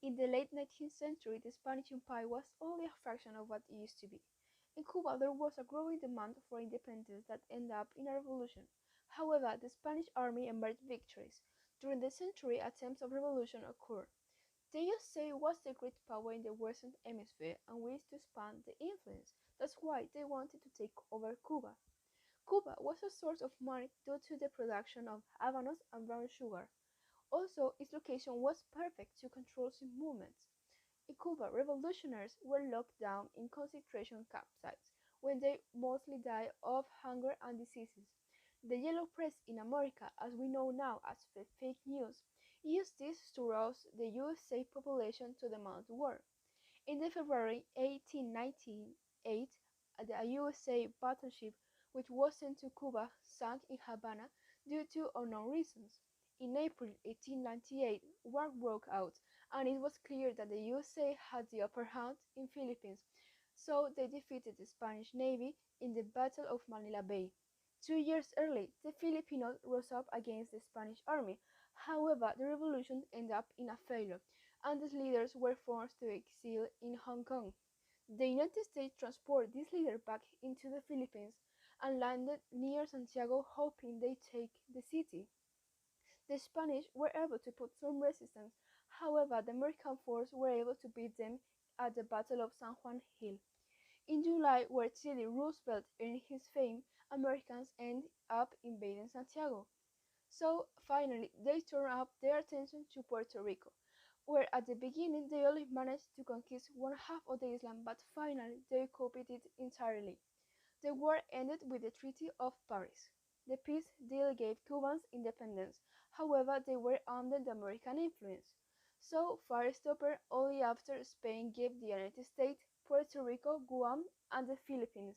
In the late 19th century, the Spanish Empire was only a fraction of what it used to be. In Cuba, there was a growing demand for independence that ended up in a revolution. However, the Spanish army emerged victorious. During the century, attempts of revolution occurred. The USA was the great power in the Western Hemisphere and wished to expand the influence. That's why they wanted to take over Cuba. Cuba was a source of money due to the production of habanos and brown sugar. Also, its location was perfect to control its movements. In Cuba, revolutionaries were locked down in concentration campsites, when they mostly died of hunger and diseases. The yellow press in America, as we know now as fake news, used this to rouse the USA population to demand war. In the February 1898, the USA battleship which was sent to Cuba sank in Havana due to unknown reasons. In April 1898, war broke out, and it was clear that the USA had the upper hand in Philippines, so they defeated the Spanish Navy in the Battle of Manila Bay. 2 years early, the Filipinos rose up against the Spanish army. However, the revolution ended up in a failure, and the leaders were forced to exile in Hong Kong. The United States transported these leaders back into the Philippines and landed near Santiago, hoping they'd take the city. The Spanish were able to put some resistance, however, the American forces were able to beat them at the Battle of San Juan Hill. In July, where Teddy Roosevelt earned his fame, Americans ended up invading Santiago. So finally, they turned up their attention to Puerto Rico, where at the beginning they only managed to conquer one half of the island, but finally they occupied it entirely. The war ended with the Treaty of Paris. The peace deal gave Cubans independence, however, they were under the American influence. So far stopped only after Spain gave the United States Puerto Rico, Guam, and the Philippines.